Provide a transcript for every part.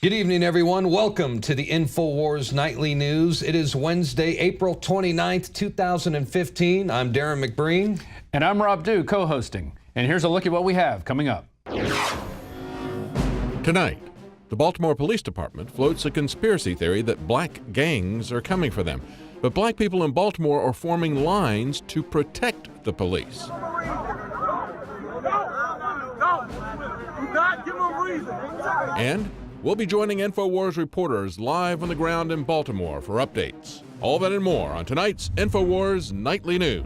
Good evening, everyone. Welcome to the InfoWars Nightly News. It is Wednesday, April 29th, 2015. I'm Darren McBreen. And I'm Rob Dew, co-hosting. And here's a look at what we have coming up. Tonight, the Baltimore Police Department floats a conspiracy theory that black gangs are coming for them. But black people in Baltimore are forming lines to protect the police. And we'll be joining InfoWars reporters live on the ground in Baltimore for updates. All that and more on tonight's InfoWars Nightly News.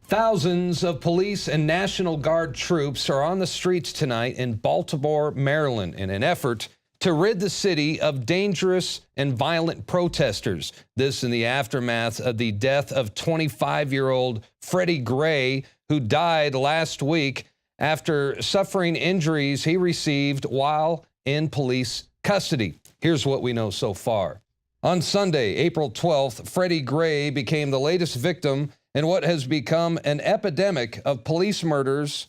Thousands of police and National Guard troops are on the streets tonight in Baltimore, Maryland, in an effort to rid the city of dangerous and violent protesters. This in the aftermath of the death of 25-year-old Freddie Gray, who died last week after suffering injuries he received while in police custody. Here's what we know so far. On Sunday, April 12th, Freddie Gray became the latest victim in what has become an epidemic of police murders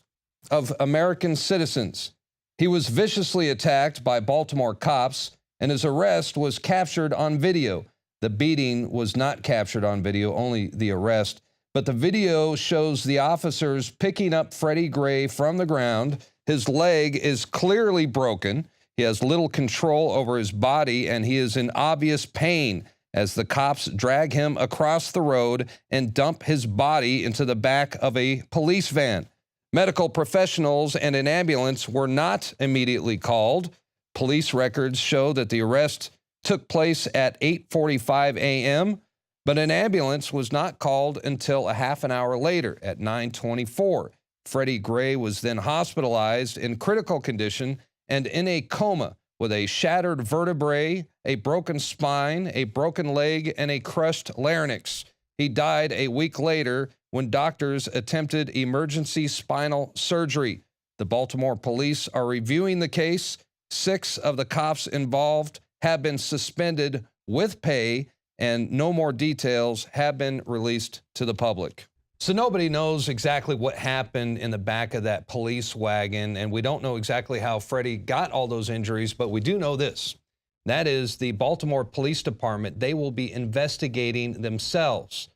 of American citizens. He was viciously attacked by Baltimore cops, and his arrest was captured on video. The beating was not captured on video, only the arrest. But the video shows the officers picking up Freddie Gray from the ground. His leg is clearly broken. He has little control over his body, and he is in obvious pain as the cops drag him across the road and dump his body into the back of a police van. Medical professionals and an ambulance were not immediately called. Police records show that the arrest took place at 8:45 a.m., but an ambulance was not called until a half an hour later at 9:24. Freddie Gray was then hospitalized in critical condition and in a coma with a shattered vertebrae, a broken spine, a broken leg, and a crushed larynx. He died a week later when doctors attempted emergency spinal surgery. The Baltimore police are reviewing the case. 6 of the cops involved have been suspended with pay, and no more details have been released to the public. So nobody knows exactly what happened in the back of that police wagon, and we don't know exactly how Freddie got all those injuries, but we do know this. That is, the Baltimore Police Department, they will be investigating themselves.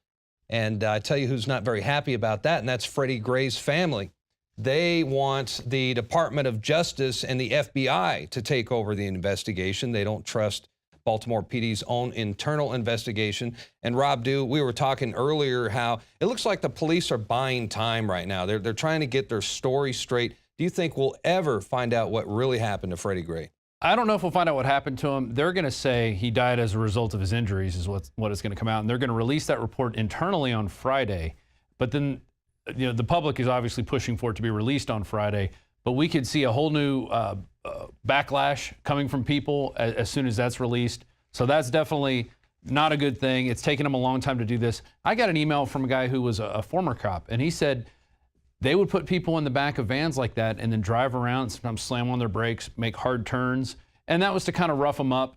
And I tell you who's not very happy about that, and that's Freddie Gray's family. They want the Department of Justice and the FBI to take over the investigation. They don't trust Baltimore PD's own internal investigation. And Rob Dew, we were talking earlier how it looks like the police are buying time right now. They're trying to get their story straight. Do you think we'll ever find out what really happened to Freddie Gray? I don't know if we'll find out what happened to him. They're going to say he died as a result of his injuries is what is going to come out. And they're going to release that report internally on Friday. But then, you know, the public is obviously pushing for it to be released on Friday. But we could see a whole new backlash coming from people as soon as that's released. So that's definitely not a good thing. It's taken him a long time to do this. I got an email from a guy who was a former cop, and he said they would put people in the back of vans like that and then drive around, sometimes slam on their brakes, make hard turns. And that was to kind of rough them up.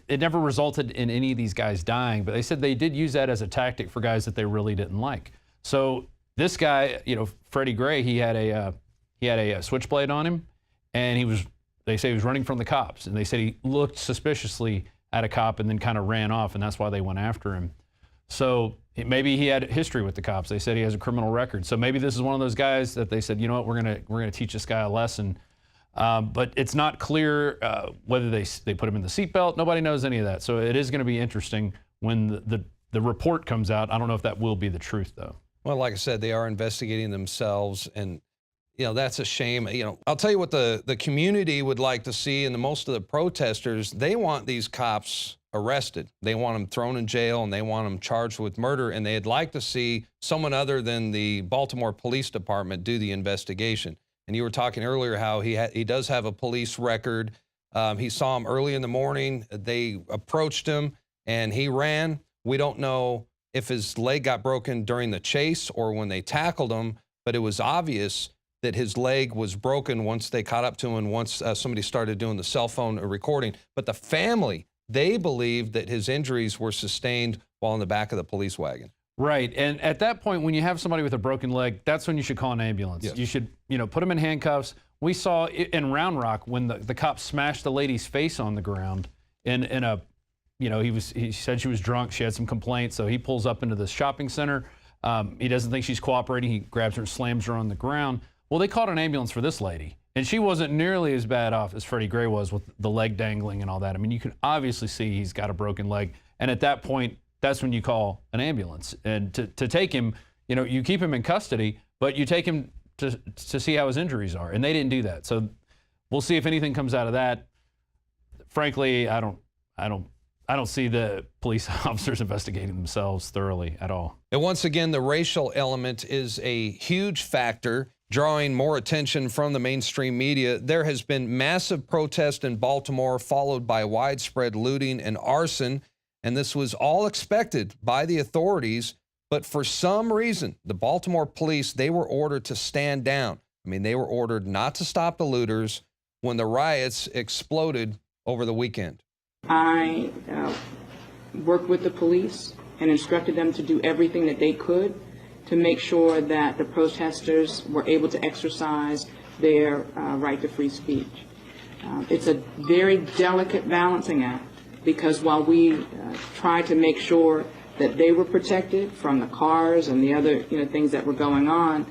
It never resulted in any of these guys dying, but they said they did use that as a tactic for guys that they really didn't like. So this guy, you know, Freddie Gray, he had a switchblade on him, and they say he was running from the cops, and they said he looked suspiciously at a cop and then kind of ran off, and that's why they went after him. So maybe he had history with the cops. They said he has a criminal record. So maybe this is one of those guys that they said, you know what, we're gonna teach this guy a lesson. But it's not clear whether they put him in the seatbelt. Nobody knows any of that. So it is going to be interesting when the report comes out. I don't know if that will be the truth, though. Well, like I said, they are investigating themselves, and you know, that's a shame. You know, I'll tell you what the community would like to see, and most of the protesters, they want these cops arrested. They want them thrown in jail, and they want them charged with murder, and they'd like to see someone other than the Baltimore Police Department do the investigation. And you were talking earlier how he does have a police record. He saw him early in the morning. They approached him, and he ran. We don't know if his leg got broken during the chase or when they tackled him, but it was obvious that his leg was broken once they caught up to him and once somebody started doing the cell phone recording. But the family, they believed that his injuries were sustained while in the back of the police wagon. Right, and at that point, when you have somebody with a broken leg, that's when you should call an ambulance. Yes. You should, put them in handcuffs. We saw in Round Rock when the cop smashed the lady's face on the ground in a, he said she was drunk. She had some complaints, so he pulls up into the shopping center. He doesn't think she's cooperating. He grabs her and slams her on the ground. Well, they called an ambulance for this lady, and she wasn't nearly as bad off as Freddie Gray was with the leg dangling and all that. I mean, you can obviously see he's got a broken leg, and at that point, that's when you call an ambulance. And to take him, you keep him in custody, but you take him to see how his injuries are. And they didn't do that. So we'll see if anything comes out of that. Frankly, I don't see the police officers investigating themselves thoroughly at all. And once again, the racial element is a huge factor, drawing more attention from the mainstream media. There has been massive protest in Baltimore, followed by widespread looting and arson. And this was all expected by the authorities, but for some reason, the Baltimore police, they were ordered to stand down. I mean, they were ordered not to stop the looters when the riots exploded over the weekend. I worked with the police and instructed them to do everything that they could to make sure that the protesters were able to exercise their right to free speech. It's a very delicate balancing act, because while we tried to make sure that they were protected from the cars and the other things that were going on,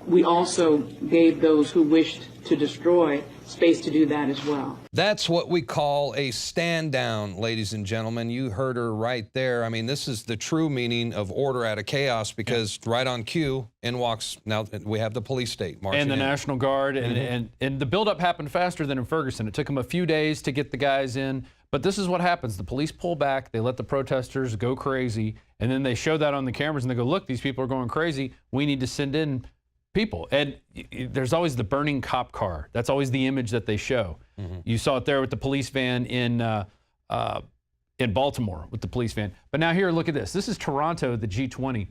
we also gave those who wished to destroy space to do that as well. That's what we call a stand down, ladies and gentlemen. You heard her right there. I mean, this is the true meaning of order out of chaos, because right on cue, in walks, now we have the police state marching and the in. National Guard, and the buildup happened faster than in Ferguson. It took them a few days to get the guys in, but this is what happens. The police pull back, they let the protesters go crazy, and then they show that on the cameras and they go, look, these people are going crazy. We need to send in people. And there's always the burning cop car. That's always the image that they show. You saw it there with the police van in Baltimore with the police van. But now here, look at this. This is Toronto, the G20.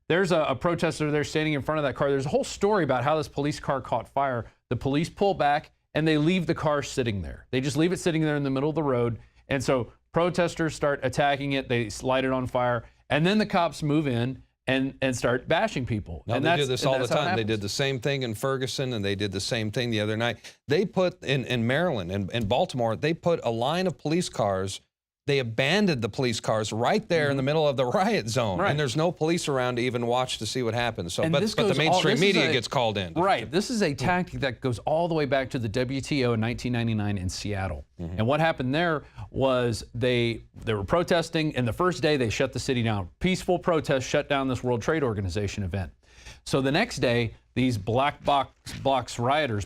There's a protester there standing in front of that car. There's a whole story about how this police car caught fire. The police pull back and they leave the car sitting there. They just leave it sitting there in the middle of the road. And so protesters start attacking it. They light it on fire. And then the cops move in and start bashing people. No, and they do this all the time. They did the same thing in Ferguson, and they did the same thing the other night. They put, in Maryland and in Baltimore, they put a line of police cars. They abandoned the police cars right there in the middle of the riot zone. Right. And there's no police around to even watch to see what happens. So, but the goes mainstream media gets called in. Right. This is a tactic that goes all the way back to the WTO in 1999 in Seattle. And what happened there was they were protesting, and the first day they shut the city down. Peaceful protest shut down this World Trade Organization event. So the next day, these black box rioters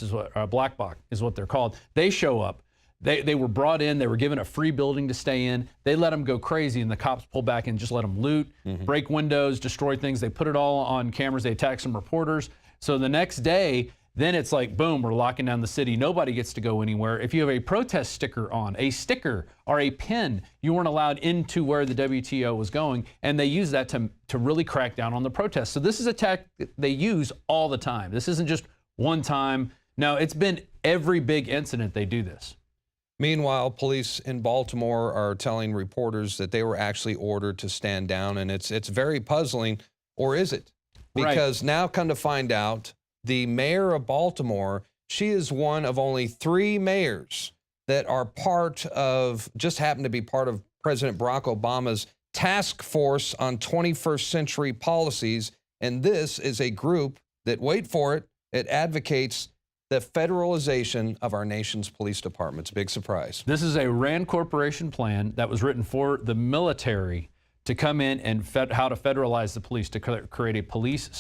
is what they're called. They show up. They were brought in. They were given a free building to stay in. They let them go crazy, and the cops pull back and just let them loot, break windows, destroy things. They put it all on cameras. They attack some reporters. So the next day, then it's like, boom, we're locking down the city. Nobody gets to go anywhere. If you have a protest sticker on, a sticker or a pin, you weren't allowed into where the WTO was going, and they use that to really crack down on the protests. So this is a tactic they use all the time. This isn't just one time. No, it's been every big incident they do this. Meanwhile, police in Baltimore are telling reporters that they were actually ordered to stand down, and it's very puzzling, or is it? Because now come to find out, the mayor of Baltimore, she is one of only 3 mayors that are just happen to be part of President Barack Obama's task force on 21st century policies. And this is a group that, wait for it, it advocates the federalization of our nation's police departments. Big surprise. This is a RAND Corporation plan that was written for the military to come in and how to federalize the police, to create a police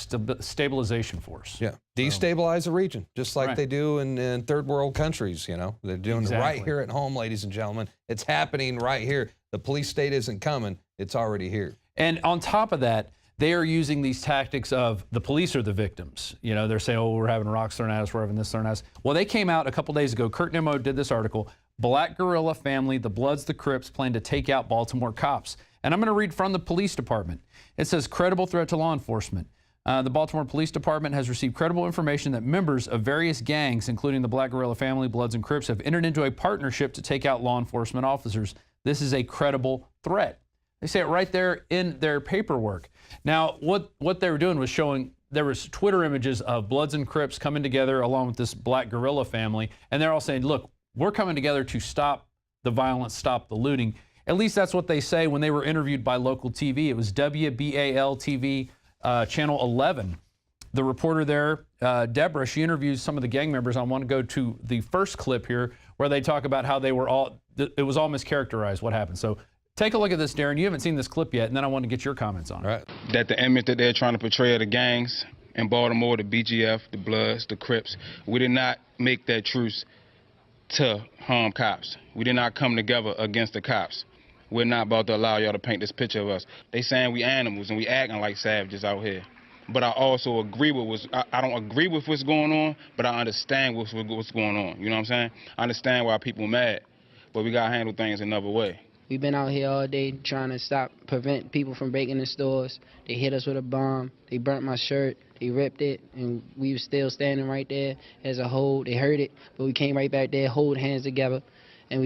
stabilization force. Yeah, destabilize the region, just like they do in third world countries. They're doing it right here at home, ladies and gentlemen. It's happening right here. The police state isn't coming. It's already here. And on top of that, they are using these tactics of the police are the victims. They're saying, oh, we're having rocks thrown at us, we're having this thrown at us. Well, they came out a couple days ago. Kurt Nimmo did this article, Black Guerrilla Family, the Bloods, the Crips plan to take out Baltimore cops. And I'm going to read from the police department. It says, credible threat to law enforcement. The Baltimore Police Department has received credible information that members of various gangs, including the Black Guerrilla Family, Bloods, and Crips, have entered into a partnership to take out law enforcement officers. This is a credible threat. They say it right there in their paperwork. Now, what they were doing was showing there was Twitter images of Bloods and Crips coming together along with this black guerrilla family, and they're all saying, look, we're coming together to stop the violence, stop the looting. At least that's what they say when they were interviewed by local TV. It was WBAL TV, Channel 11. The reporter there, Deborah, she interviews some of the gang members. I want to go to the first clip here where they talk about how they were all, it was all mischaracterized what happened. So take a look at this, Darren. You haven't seen this clip yet, and then I want to get your comments on it. Right. That the image that they're trying to portray of the gangs in Baltimore, the BGF, the Bloods, the Crips, we did not make that truce to harm cops. We did not come together against the cops. We're not about to allow y'all to paint this picture of us. They saying we animals and we acting like savages out here. But I also agree with I don't agree with what's going on, but I understand what's going on. You know what I'm saying? I understand why people mad, but we gotta handle things another way. We've been out here all day trying to prevent people from breaking in stores. They hit us with a bomb. They burnt my shirt. They ripped it, and we were still standing right there as a whole. They heard it, but we came right back there, hold hands together, and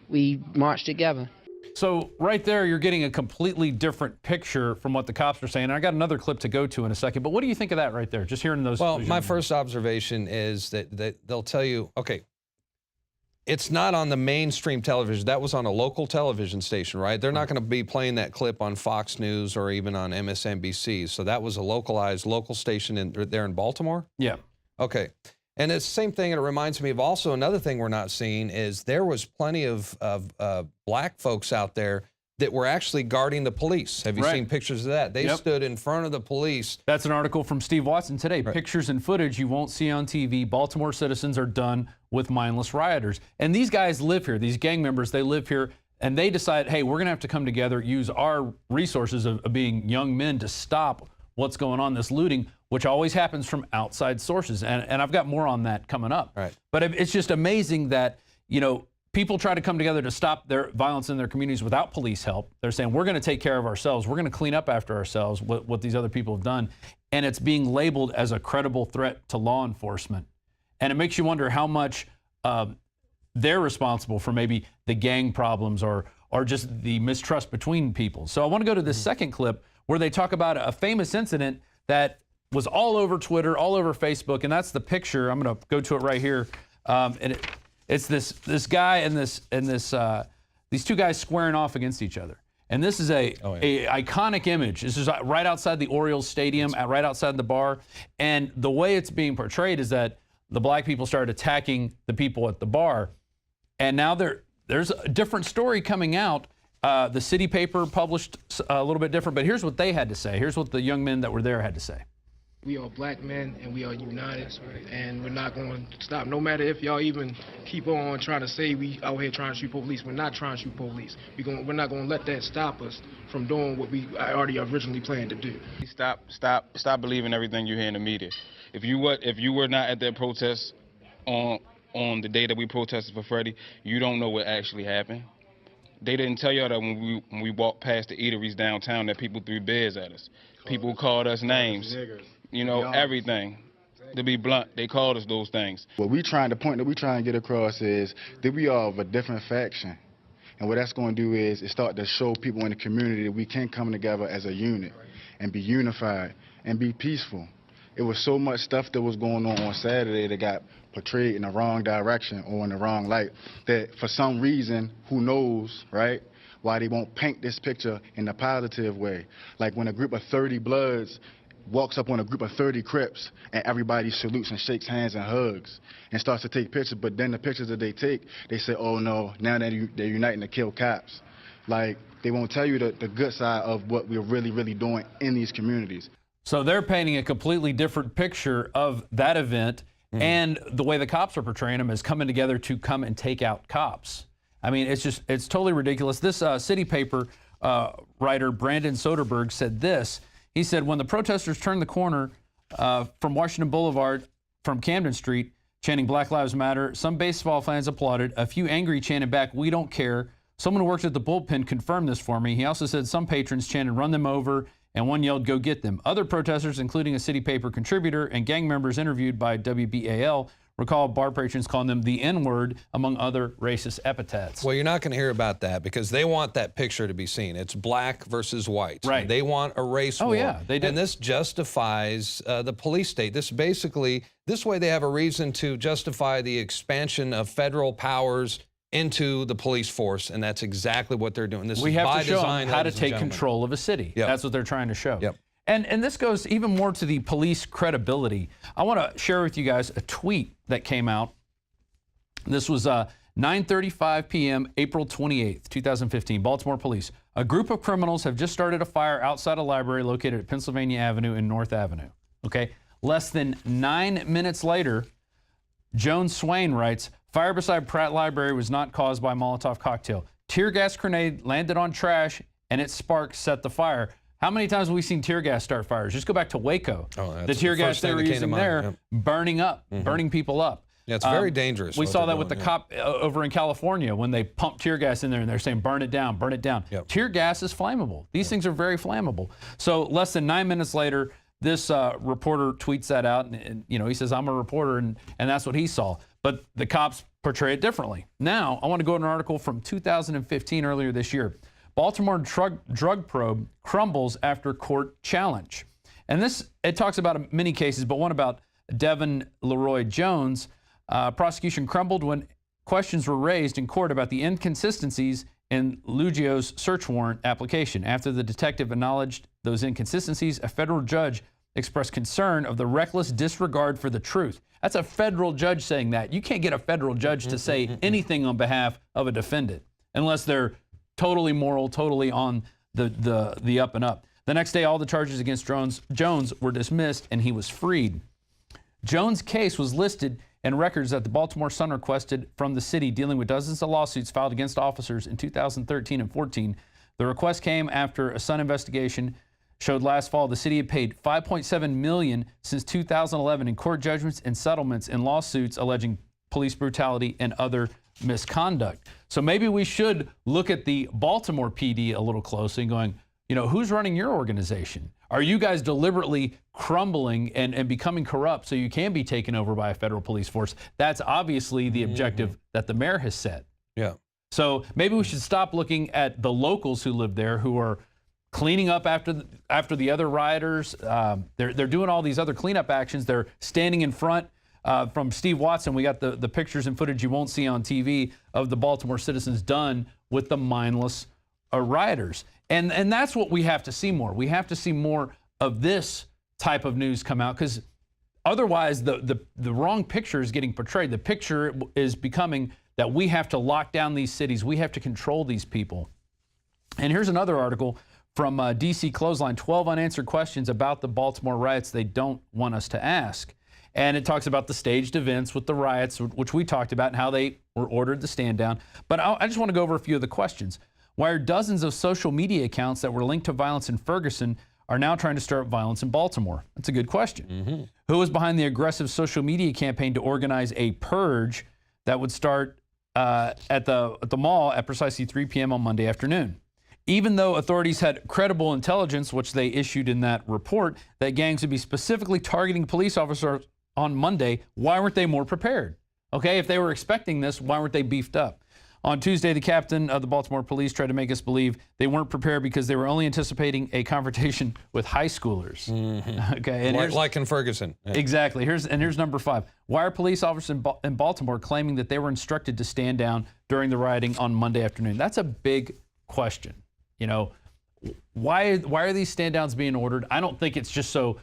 we marched together. So right there, you're getting a completely different picture from what the cops are saying. And I got another clip to go to in a second, but what do you think of that right there? Just hearing those. Well, my first observation is that they'll tell you, okay, it's not on the mainstream television. That was on a local television station, right? They're not going to be playing that clip on Fox News or even on MSNBC. So that was a localized local station there in Baltimore? Yeah. Okay. And it's the same thing, and it reminds me of also another thing we're not seeing is there was plenty of black folks out there that were actually guarding the police. Have you seen pictures of that? They stood in front of the police. That's an article from Steve Watson today. Right. Pictures and footage you won't see on TV. Baltimore citizens are done with mindless rioters. And these guys live here. These gang members, they live here. And they decide, hey, we're going to have to come together, use our resources of being young men to stop what's going on, this looting, which always happens from outside sources. And I've got more on that coming up. Right. But it's just amazing that, you know, people try to come together to stop their violence in their communities without police help. They're saying, we're going to take care of ourselves. We're going to clean up after ourselves, what these other people have done. And it's being labeled as a credible threat to law enforcement. And it makes you wonder how much they're responsible for maybe the gang problems or just the mistrust between people. So I want to go to this second clip where they talk about a famous incident that was all over Twitter, all over Facebook, and that's the picture. I'm going to go to it right here. And it's this guy and these two guys squaring off against each other. And this is a iconic image. This is right outside the Orioles Stadium, right outside the bar. And the way it's being portrayed is that the black people started attacking the people at the bar. And now there's a different story coming out. The city paper published a little bit different, but here's what they had to say. Here's what the young men that were there had to say. We are black men and we are united, and we're not going to stop. No matter if y'all even keep on trying to say we out here trying to shoot police, we're not trying to shoot police. We're not going to let that stop us from doing what we already originally planned to do. Stop believing everything you hear in the media. If you were not at that protest on the day that we protested for Freddie, you don't know what actually happened. They didn't tell y'all that when we walked past the eateries downtown that people threw beers at us. People called us names. You know, everything. To be blunt, they called us those things. The point that we're trying to get across is that we are of a different faction. And what that's going to do is start to show people in the community that we can come together as a unit and be unified and be peaceful. It was so much stuff that was going on Saturday that got portrayed in the wrong direction or in the wrong light that for some reason, who knows, right, why they won't paint this picture in a positive way. Like when a group of 30 Bloods walks up on a group of 30 Crips and everybody salutes and shakes hands and hugs and starts to take pictures, but then the pictures that they take, they say, oh no, now they're uniting to kill cops. Like, they won't tell you the good side of what we're really, really doing in these communities. So they're painting a completely different picture of that event, and the way the cops are portraying them is coming together to come and take out cops. I mean, it's totally ridiculous. This city paper writer, Brandon Soderberg, said this. He said, when the protesters turned the corner from Washington Boulevard from Camden Street, chanting Black Lives Matter, some baseball fans applauded. A few angry chanted back, we don't care. Someone who worked at the bullpen confirmed this for me. He also said some patrons chanted, run them over, and one yelled, go get them. Other protesters, including a city paper contributor and gang members interviewed by WBAL, Recall bar patrons calling them the N-word, among other racist epithets. Well, you're not going to hear about that because they want that picture to be seen. It's black versus white. Right. They want a race war. Yeah, they do. And this justifies the police state. This way they have a reason to justify the expansion of federal powers into the police force, and that's exactly what they're doing. This We is have by to show design, them how to ladies and take gentlemen. control of a city. Yep. That's what they're trying to show. Yep. And this goes even more to the police credibility. I want to share with you guys a tweet that came out. This was 9:35 p.m., April 28th, 2015. Baltimore police. A group of criminals have just started a fire outside a library located at Pennsylvania Avenue and North Avenue. Okay. Less than 9 minutes later, Joan Swain writes, fire beside Pratt Library was not caused by a Molotov cocktail. Tear gas grenade landed on trash and its spark set the fire. How many times have we seen tear gas start fires? Just go back to Waco. The tear gas they were using there, burning up, burning people up. Yeah, it's very dangerous. We saw that with the cop over in California when they pumped tear gas in there and they're saying, burn it down, burn it down. Yep. Tear gas is flammable. These things are very flammable. So less than 9 minutes later, this reporter tweets that out, and he says, I'm a reporter, and that's what he saw. But the cops portray it differently. Now, I want to go to an article from 2015, earlier this year. Baltimore drug probe crumbles after court challenge. And it talks about many cases, but one about Devin Leroy Jones. Prosecution crumbled when questions were raised in court about the inconsistencies in Lugio's search warrant application. After the detective acknowledged those inconsistencies, a federal judge expressed concern of the reckless disregard for the truth. That's a federal judge saying that. You can't get a federal judge to say anything on behalf of a defendant unless they're totally moral, totally on the up and up. The next day, all the charges against Jones were dismissed and he was freed. Jones' case was listed in records that the Baltimore Sun requested from the city, dealing with dozens of lawsuits filed against officers in 2013 and 14. The request came after a Sun investigation showed last fall the city had paid $5.7 million since 2011 in court judgments and settlements in lawsuits alleging police brutality and other misconduct. So maybe we should look at the Baltimore PD a little closely and going, who's running your organization? Are you guys deliberately crumbling and becoming corrupt so you can be taken over by a federal police force? That's obviously the objective that the mayor has set. Yeah. So maybe we should stop looking at the locals who live there, who are cleaning up after the other rioters. They're doing all these other cleanup actions. They're standing in front. From Steve Watson, we got the pictures and footage you won't see on TV of the Baltimore citizens done with the mindless rioters. And that's what we have to see more. We have to see more of this type of news come out, because otherwise the wrong picture is getting portrayed. The picture is becoming that we have to lock down these cities. We have to control these people. And here's another article from DC Clothesline, 12 unanswered questions about the Baltimore riots they don't want us to ask. And it talks about the staged events with the riots, which we talked about, and how they were ordered to stand down. But I just want to go over a few of the questions. Why are dozens of social media accounts that were linked to violence in Ferguson are now trying to stir up violence in Baltimore? That's a good question. Who was behind the aggressive social media campaign to organize a purge that would start at the mall at precisely 3 p.m. on Monday afternoon? Even though authorities had credible intelligence, which they issued in that report, that gangs would be specifically targeting police officers on Monday, why weren't they more prepared? Okay, if they were expecting this, why weren't they beefed up? On Tuesday, the captain of the Baltimore police tried to make us believe they weren't prepared because they were only anticipating a confrontation with high schoolers. Okay, and like in Ferguson. Yeah. Exactly. Here's number 5. Why are police officers in Baltimore claiming that they were instructed to stand down during the rioting on Monday afternoon? That's a big question. Why are these stand downs being ordered? I don't think it's just so,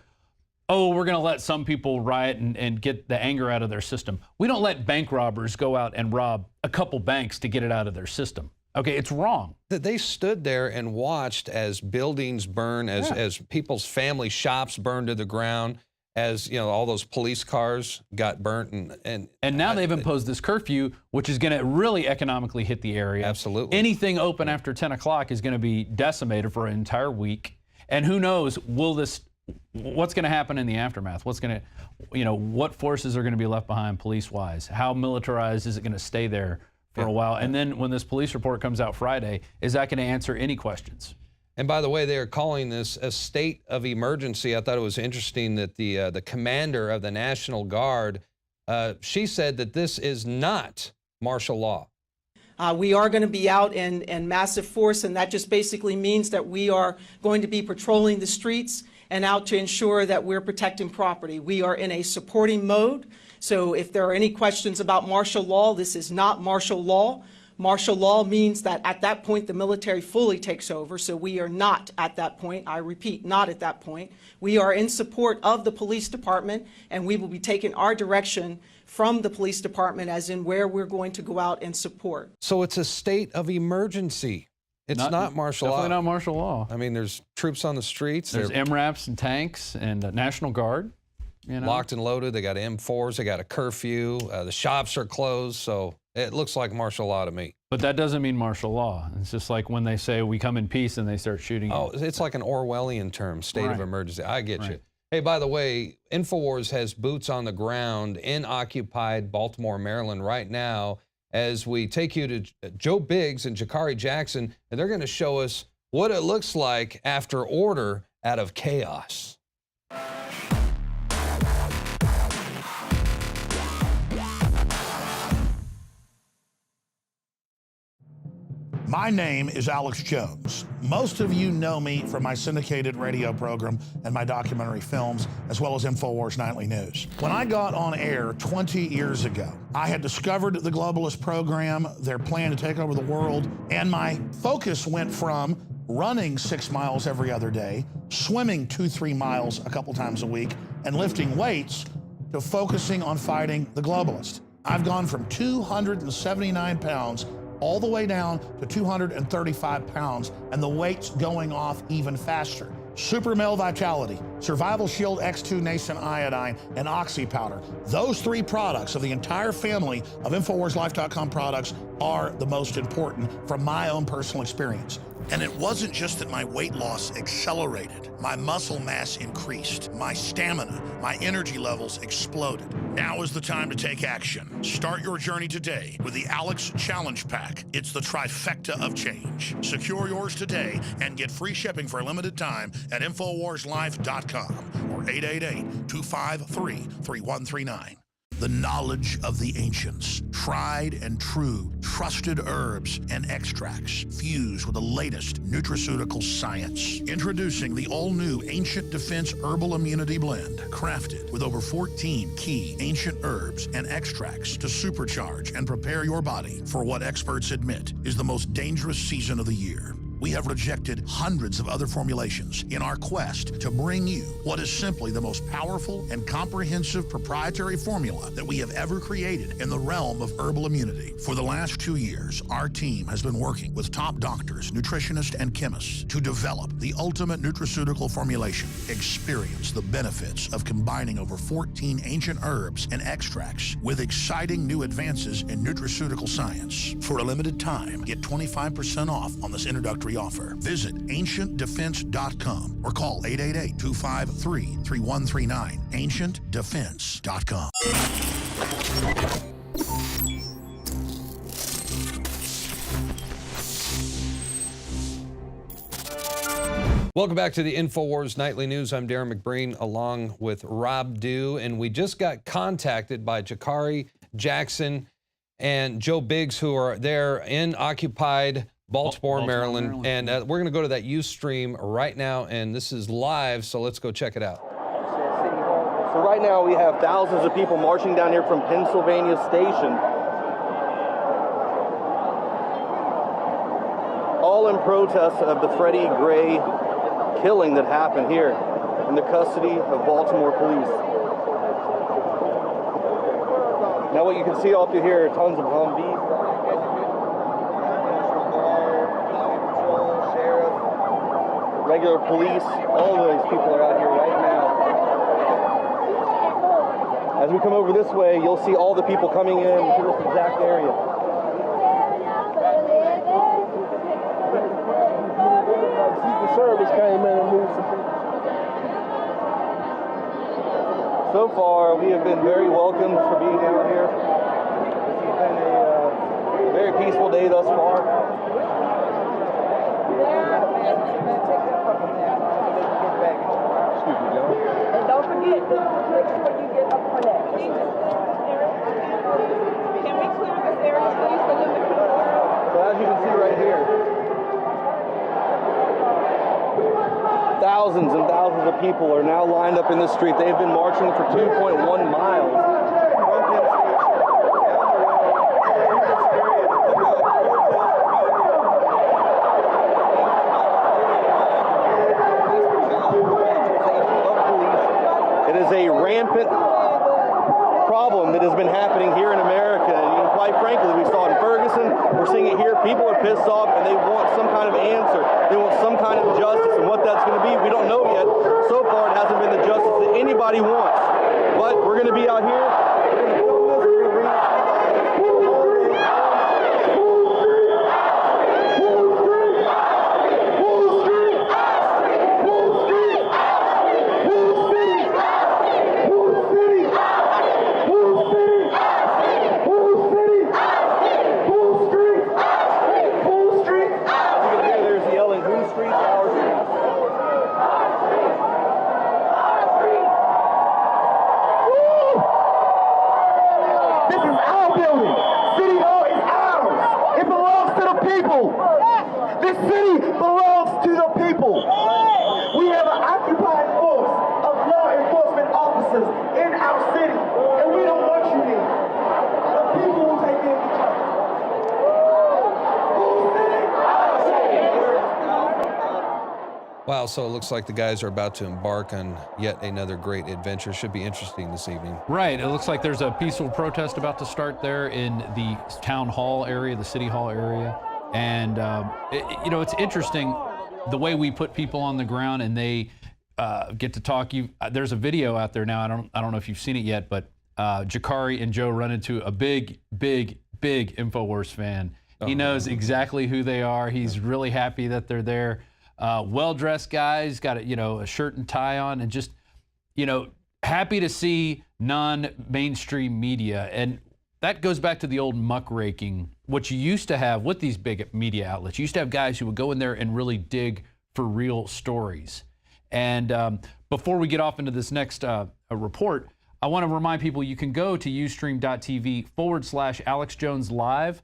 we're going to let some people riot and get the anger out of their system. We don't let bank robbers go out and rob a couple banks to get it out of their system. Okay, it's wrong. They stood there and watched as buildings burn, as people's family shops burned to the ground, as all those police cars got burnt, and now they've imposed this curfew, which is going to really economically hit the area. Absolutely. Anything open after 10 o'clock is going to be decimated for an entire week, and who knows, what's going to happen in the aftermath? What forces are going to be left behind police-wise? How militarized is it going to stay there for a while? And then when this police report comes out Friday, is that going to answer any questions? And by the way, they are calling this a state of emergency. I thought it was interesting that the commander of the National Guard She said that this is not martial law. We are going to be out in massive force, and that just basically means that we are going to be patrolling the streets and out to ensure that we're protecting property. We are in a supporting mode, so if there are any questions about martial law, this is not martial law. Martial law means that at that point the military fully takes over, so we are not at that point. I repeat, not at that point. We are in support of the police department, and we will be taking our direction from the police department as in where we're going to go out and support. So it's a state of emergency. It's not martial law. Definitely not martial law. I mean, there's troops on the streets. There's MRAPs and tanks and National Guard. You know? Locked and loaded. They got M4s. They got a curfew. The shops are closed. So it looks like martial law to me. But that doesn't mean martial law. It's just like when they say we come in peace and they start shooting. Oh, it's like an Orwellian term, state of emergency. I get you. Hey, by the way, InfoWars has boots on the ground in occupied Baltimore, Maryland right now as we take you to Joe Biggs and Jakari Jackson, and they're going to show us what it looks like after order out of chaos. My name is Alex Jones. Most of you know me from my syndicated radio program and my documentary films, as well as InfoWars Nightly News. When I got on air 20 years ago, I had discovered the globalist program, their plan to take over the world, and my focus went from running 6 miles every other day, swimming 2-3 miles a couple times a week, and lifting weights, to focusing on fighting the globalist. I've gone from 279 pounds all the way down to 235 pounds, and the weight's going off even faster. Super Male Vitality, Survival Shield X2 Nascent Iodine, and Oxy Powder. Those 3 products of the entire family of InfoWarsLife.com products are the most important from my own personal experience. And it wasn't just that my weight loss accelerated. My muscle mass increased. My stamina, my energy levels exploded. Now is the time to take action. Start your journey today with the Alex Challenge Pack. It's the trifecta of change. Secure yours today and get free shipping for a limited time at InfoWarsLife.com or 888-253-3139. The knowledge of the ancients, tried and true, trusted herbs and extracts fused with the latest nutraceutical science. Introducing the all-new Ancient Defense Herbal Immunity Blend, crafted with over 14 key ancient herbs and extracts to supercharge and prepare your body for what experts admit is the most dangerous season of the year. We have rejected hundreds of other formulations in our quest to bring you what is simply the most powerful and comprehensive proprietary formula that we have ever created in the realm of herbal immunity. For the last 2 years, our team has been working with top doctors, nutritionists, and chemists to develop the ultimate nutraceutical formulation. Experience the benefits of combining over 14 ancient herbs and extracts with exciting new advances in nutraceutical science. For a limited time, get 25% off on this introductory offer. Visit ancientdefense.com or call 888-253-3139. ancientdefense.com. Welcome back to the InfoWars Nightly News. I'm Darren McBreen along with Rob Dew, and we just got contacted by Jakari Jackson and Joe Biggs, who are there in occupied Baltimore, Maryland. And we're going to go to that Ustream right now, and this is live, so let's go check it out. So right now we have thousands of people marching down here from Pennsylvania Station, all in protest of the Freddie Gray killing that happened here in the custody of Baltimore police. Now what you can see up through here are tons of Humvees. Regular police, all of those people are out here right now. As we come over this way, you'll see all the people coming in to this exact area. Secret Service came in and moved some people. So far, we have been very welcomed for being out here. This has been a very peaceful day thus far. don't forget, make sure you get up on that. Can we clear this area, please, so that we can So as you can see right here, thousands and thousands of people are now lined up in the street. They've been marching for 2.1 miles from Penn Station down the road in this area to put out a protest. It is a rampant problem that has been happening here in America. And quite frankly, we saw it in Ferguson. We're seeing it here. People are pissed off and they want some kind of answer. They want some kind of justice, and what that's going to be, we don't know yet. So far, it hasn't been the justice that anybody wants. But we're going to be out here. We're going to film this. We're going to bring This city belongs to the people. We have an occupied force of law enforcement officers in our city, and we don't want you here. The people will take care of each other. Wow, so it looks like the guys are about to embark on yet another great adventure. Should be interesting this evening. Right. It looks like there's a peaceful protest about to start there in the town hall area, the city hall area. And, you know, it's interesting the way we put people on the ground and they get to talk. There's a video out there now. I don't know if you've seen it yet, but Jakari and Joe run into a big InfoWars fan. He knows exactly who they are. He's really happy that they're there. Well-dressed guys, got a shirt and tie on, and just, happy to see non-mainstream media. And that goes back to the old muckraking, what you used to have with these big media outlets. You used to have guys who would go in there and really dig for real stories. And before we get off into this next report, I want to remind people you can go to ustream.tv/Alex Jones Live.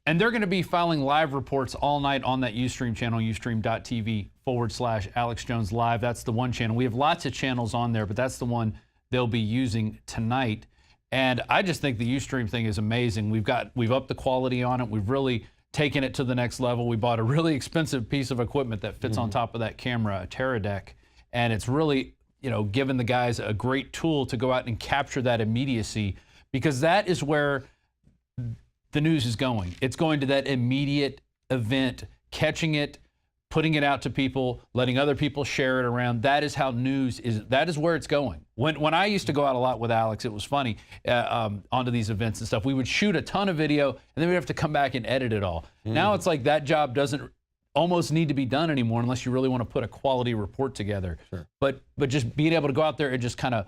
And they're going to be filing live reports all night on that Ustream channel, ustream.tv/Alex Jones Live. That's the one channel. We have lots of channels on there, but that's the one they'll be using tonight. And I just think the Ustream thing is amazing. We've upped the quality on it. We've really taken it to the next level. We bought a really expensive piece of equipment that fits on top of that camera, a Teradek. And it's really, given the guys a great tool to go out and capture that immediacy, because that is where the news is going. It's going to that immediate event, catching it, putting it out to people, letting other people share it around. That is how news is. That is where it's going. When I used to go out a lot with Alex, it was funny, onto these events and stuff. We would shoot a ton of video, and then we'd have to come back and edit it all. Now it's like that job doesn't almost need to be done anymore unless you really want to put a quality report together. Sure. But just being able to go out there and just kind of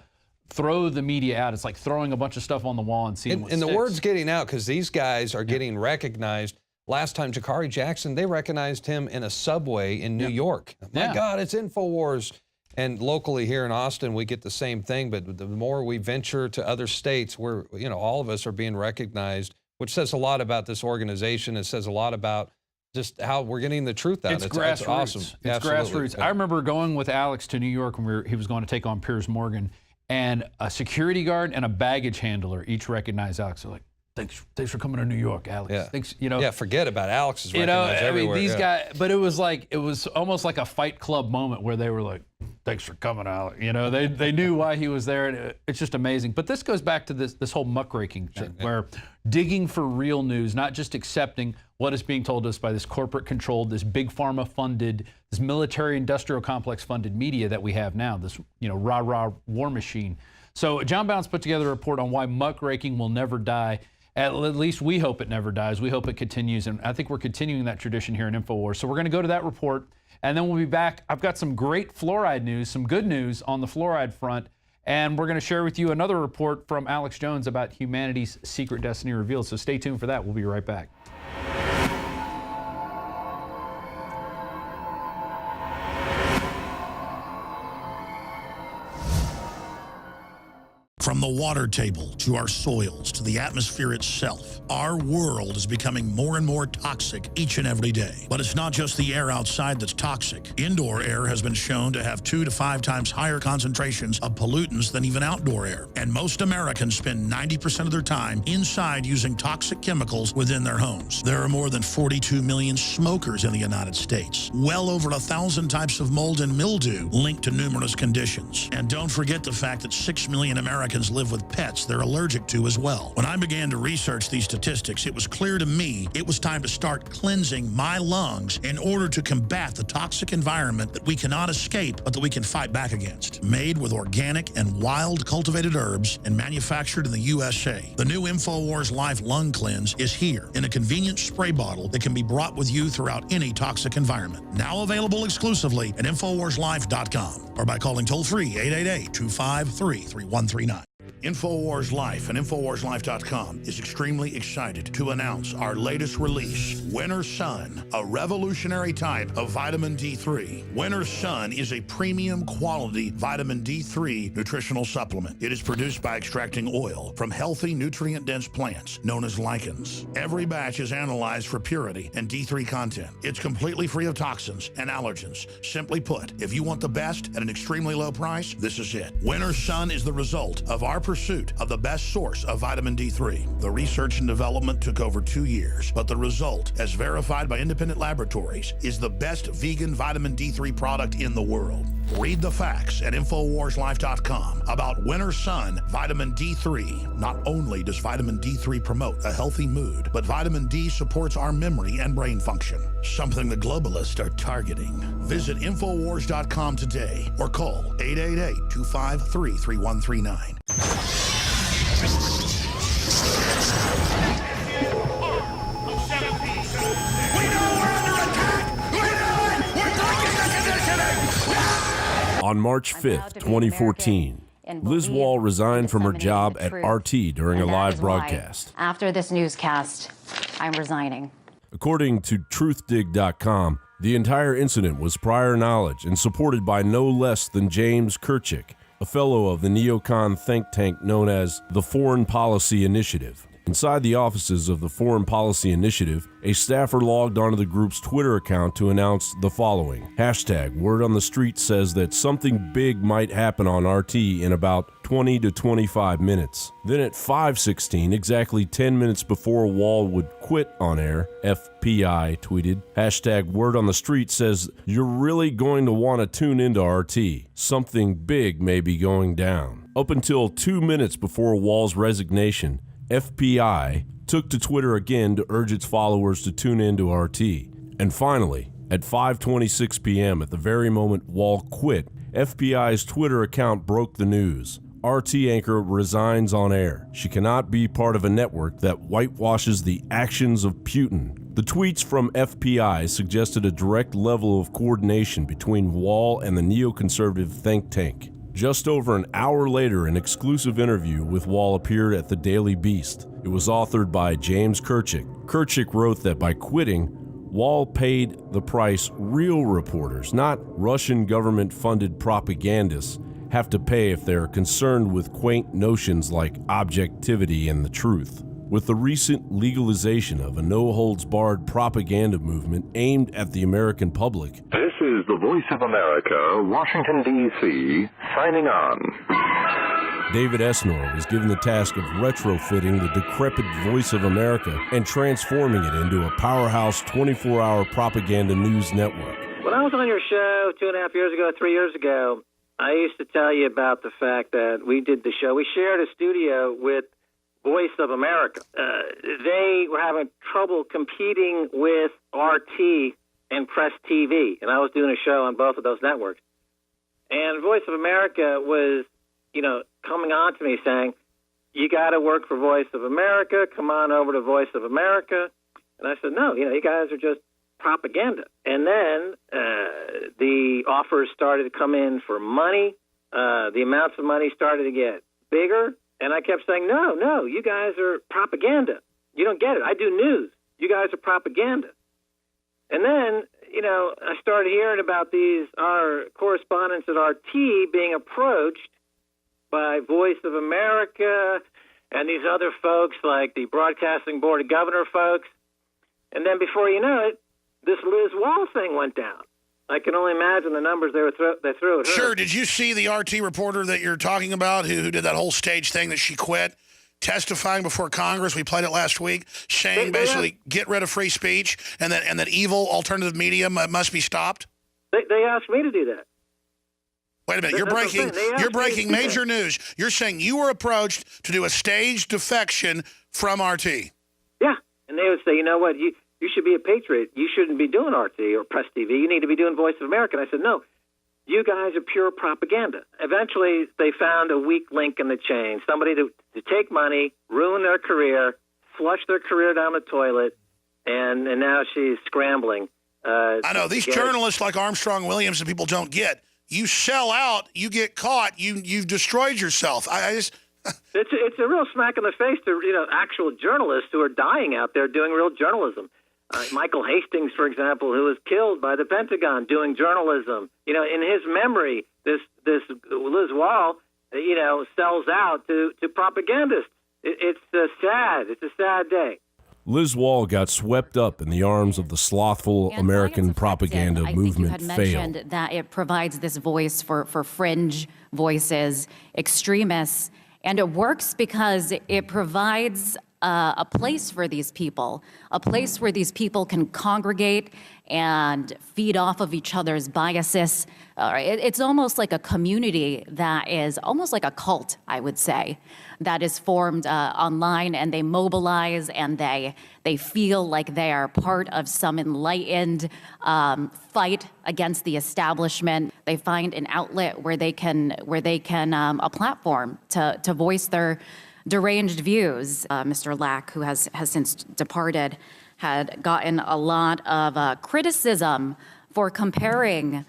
throw the media out. It's like throwing a bunch of stuff on the wall and seeing what sticks. And the word's getting out because these guys are getting recognized. Last time, Jakari Jackson, they recognized him in a subway in New York. My God, it's InfoWars. And locally here in Austin, we get the same thing. But the more we venture to other states, where all of us are being recognized, which says a lot about this organization. It says a lot about just how we're getting the truth out. It's grassroots. It's awesome. It's grassroots. I remember going with Alex to New York when he was going to take on Piers Morgan. And a security guard and a baggage handler each recognized Alex. They're like, thanks for coming to New York, Alex. Yeah. Thanks, Yeah, forget about Alex is recognized everywhere. These guys, but it was almost like a Fight Club moment where they were like, thanks for coming, Alex. They knew why he was there, and it's just amazing. But this goes back to this whole muckraking thing, where digging for real news, not just accepting what is being told to us by this corporate-controlled, this big pharma-funded, this military-industrial complex-funded media that we have now, this rah-rah war machine. So John Bounce put together a report on why muckraking will never die. At least we hope it never dies. We hope it continues, and I think we're continuing that tradition here in InfoWars. So we're going to go to that report, and then we'll be back. I've got some great fluoride news, some good news on the fluoride front, and we're going to share with you another report from Alex Jones about humanity's secret destiny revealed. So stay tuned for that. We'll be right back. From the water table to our soils to the atmosphere itself, our world is becoming more and more toxic each and every day. But it's not just the air outside that's toxic. Indoor air has been shown to have 2 to 5 times higher concentrations of pollutants than even outdoor air. And most Americans spend 90% of their time inside using toxic chemicals within their homes. There are more than 42 million smokers in the United States. Well over 1,000 types of mold and mildew linked to numerous conditions. And don't forget the fact that 6 million Americans live with pets they're allergic to as well. When I began to research these statistics, it was clear to me it was time to start cleansing my lungs in order to combat the toxic environment that we cannot escape, but that we can fight back against. Made with organic and wild cultivated herbs and manufactured in the USA, the new InfoWars Life Lung Cleanse is here in a convenient spray bottle that can be brought with you throughout any toxic environment. Now available exclusively at InfoWarsLife.com or by calling toll-free 888-253-3139. InfoWars Life and InfoWarsLife.com is extremely excited to announce our latest release, Winter Sun, a revolutionary type of vitamin D3. Winter Sun is a premium quality vitamin D3 nutritional supplement. It is produced by extracting oil from healthy, nutrient-dense plants known as lichens. Every batch is analyzed for purity and D3 content. It's completely free of toxins and allergens. Simply put, if you want the best at an extremely low price, this is it. Winter Sun is the result of our pursuit of the best source of vitamin D3. The research and development took over 2 years, but the result, as verified by independent laboratories, is the best vegan vitamin D3 product in the world. Read the facts at InfoWarsLife.com about Winter Sun Vitamin D3. Not only does vitamin D3 promote a healthy mood, but vitamin D supports our memory and brain function, something the globalists are targeting. Visit InfoWars.com today or call 888-253-3139. On March 5th, 2014, Liz Wahl resigned from her job at RT during a live broadcast. After this newscast, I'm resigning. According to TruthDig.com, the entire incident was prior knowledge and supported by no less than James Kirchick, a fellow of the neocon think tank known as the Foreign Policy Initiative. Inside the offices of the Foreign Policy Initiative, a staffer logged onto the group's Twitter account to announce the following. Hashtag word on the street says that something big might happen on RT in about 20 to 25 minutes. Then at 5:16, exactly 10 minutes before Wahl would quit on air, FPI tweeted, hashtag word on the street says you're really going to want to tune into RT. Something big may be going down. Up until 2 minutes before Wahl's resignation, FPI took to Twitter again to urge its followers to tune in to RT. And finally, at 5:26 p.m., at the very moment Wahl quit, FPI's Twitter account broke the news. RT anchor resigns on air. She cannot be part of a network that whitewashes the actions of Putin. The tweets from FPI suggested a direct level of coordination between Wahl and the neoconservative think tank. Just over an hour later, an exclusive interview with Wahl appeared at the Daily Beast. It was authored by James Kirchick. Kirchick wrote that by quitting, Wahl paid the price real reporters, not Russian government-funded propagandists, have to pay if they're concerned with quaint notions like objectivity and the truth. With the recent legalization of a no-holds-barred propaganda movement aimed at the American public, this is the Voice of America, Washington, D.C., signing on. David Esnor was given the task of retrofitting the decrepit Voice of America and transforming it into a powerhouse 24-hour propaganda news network. When I was on your show 2.5 years ago, 3 years ago, I used to tell you about the fact that we did the show. We shared a studio with Voice of America. They were having trouble competing with RT and Press TV, and I was doing a show on both of those networks. And Voice of America was, coming on to me saying, you got to work for Voice of America, come on over to Voice of America. And I said, no, you guys are just propaganda. And then the offers started to come in for money. The amounts of money started to get bigger. And I kept saying, no, you guys are propaganda. You don't get it. I do news. You guys are propaganda. And then, I started hearing about our correspondents at RT being approached by Voice of America and these other folks like the Broadcasting Board of Governor folks. And then before you know it, this Liz Wahl thing went down. I can only imagine the numbers they threw at her. Sure. Did you see the RT reporter that you're talking about who did that whole stage thing that she quit, testifying before Congress? We played it last week, saying basically get rid of free speech and that evil alternative media must be stopped? They asked me to do that. Wait a minute. You're breaking major news. You're saying you were approached to do a staged defection from RT. Yeah. And they would say, you know what, you should be a patriot. You shouldn't be doing RT or Press TV. You need to be doing Voice of America. And I said, no, you guys are pure propaganda. Eventually, they found a weak link in the chain, somebody to take money, ruin their career, flush their career down the toilet, and now she's scrambling. I know. These journalists like Armstrong Williams and people don't get. You sell out, you get caught, you've destroyed yourself. I just... It's a real smack in the face to actual journalists who are dying out there doing real journalism. Michael Hastings, for example, who was killed by the Pentagon doing journalism. In his memory, this Liz Wahl, sells out to propagandists. It's sad. It's a sad day. Liz Wahl got swept up in the arms of the slothful American propaganda movement. I think you had mentioned that it provides this voice for fringe voices, extremists, and it works because it provides a place for these people, a place where these people can congregate and feed off of each other's biases. It's almost like a community that is almost like a cult, I would say, that is formed online, and they mobilize and they feel like they are part of some enlightened fight against the establishment. They find an outlet where they can a platform to voice their deranged views. Mr. Lack, who has since departed, had gotten a lot of criticism for comparing